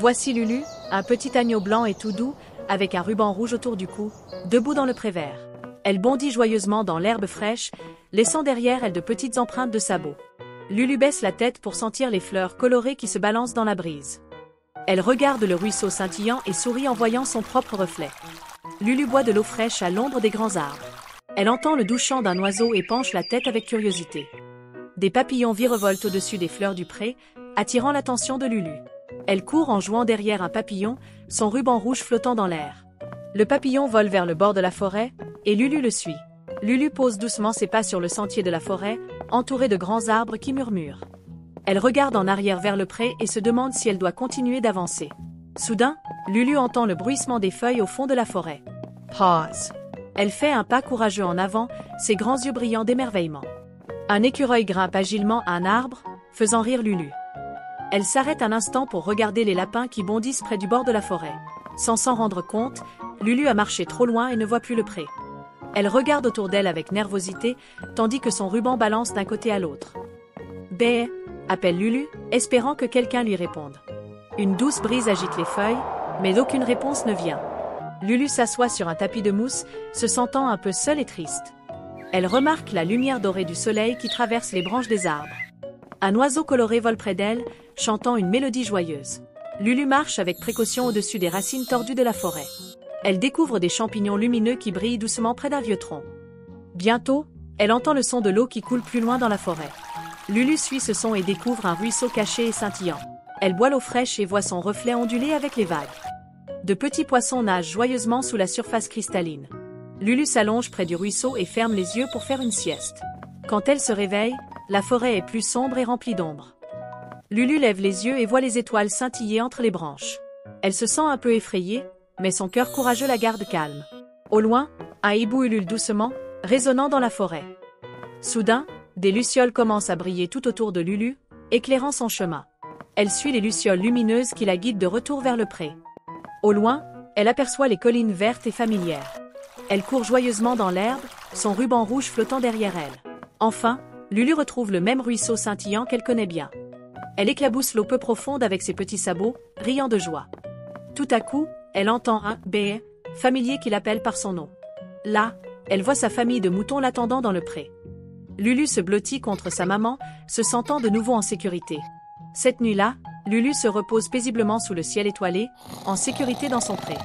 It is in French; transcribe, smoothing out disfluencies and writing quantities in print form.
Voici Lulu, un petit agneau blanc et tout doux, avec un ruban rouge autour du cou, debout dans le pré vert. Elle bondit joyeusement dans l'herbe fraîche, laissant derrière elle de petites empreintes de sabots. Lulu baisse la tête pour sentir les fleurs colorées qui se balancent dans la brise. Elle regarde le ruisseau scintillant et sourit en voyant son propre reflet. Lulu boit de l'eau fraîche à l'ombre des grands arbres. Elle entend le doux chant d'un oiseau et penche la tête avec curiosité. Des papillons virevoltent au-dessus des fleurs du pré, attirant l'attention de Lulu. Elle court en jouant derrière un papillon, son ruban rouge flottant dans l'air. Le papillon vole vers le bord de la forêt, et Lulu le suit. Lulu pose doucement ses pas sur le sentier de la forêt, entouré de grands arbres qui murmurent. Elle regarde en arrière vers le pré et se demande si elle doit continuer d'avancer. Soudain, Lulu entend le bruissement des feuilles au fond de la forêt. Pause. Elle fait un pas courageux en avant, ses grands yeux brillants d'émerveillement. Un écureuil grimpe agilement à un arbre, faisant rire Lulu. Elle s'arrête un instant pour regarder les lapins qui bondissent près du bord de la forêt. Sans s'en rendre compte, Lulu a marché trop loin et ne voit plus le pré. Elle regarde autour d'elle avec nervosité, tandis que son ruban balance d'un côté à l'autre. « Bé !» appelle Lulu, espérant que quelqu'un lui réponde. Une douce brise agite les feuilles, mais aucune réponse ne vient. Lulu s'assoit sur un tapis de mousse, se sentant un peu seule et triste. Elle remarque la lumière dorée du soleil qui traverse les branches des arbres. Un oiseau coloré vole près d'elle, chantant une mélodie joyeuse. Lulu marche avec précaution au-dessus des racines tordues de la forêt. Elle découvre des champignons lumineux qui brillent doucement près d'un vieux tronc. Bientôt, elle entend le son de l'eau qui coule plus loin dans la forêt. Lulu suit ce son et découvre un ruisseau caché et scintillant. Elle boit l'eau fraîche et voit son reflet onduler avec les vagues. De petits poissons nagent joyeusement sous la surface cristalline. Lulu s'allonge près du ruisseau et ferme les yeux pour faire une sieste. Quand elle se réveille, la forêt est plus sombre et remplie d'ombre. Lulu lève les yeux et voit les étoiles scintiller entre les branches. Elle se sent un peu effrayée, mais son cœur courageux la garde calme. Au loin, un hibou ulule doucement, résonnant dans la forêt. Soudain, des lucioles commencent à briller tout autour de Lulu, éclairant son chemin. Elle suit les lucioles lumineuses qui la guident de retour vers le pré. Au loin, elle aperçoit les collines vertes et familières. Elle court joyeusement dans l'herbe, son ruban rouge flottant derrière elle. Enfin, Lulu retrouve le même ruisseau scintillant qu'elle connaît bien. Elle éclabousse l'eau peu profonde avec ses petits sabots, riant de joie. Tout à coup, elle entend un « bé » familier qui l'appelle par son nom. Là, elle voit sa famille de moutons l'attendant dans le pré. Lulu se blottit contre sa maman, se sentant de nouveau en sécurité. Cette nuit-là, Lulu se repose paisiblement sous le ciel étoilé, en sécurité dans son pré.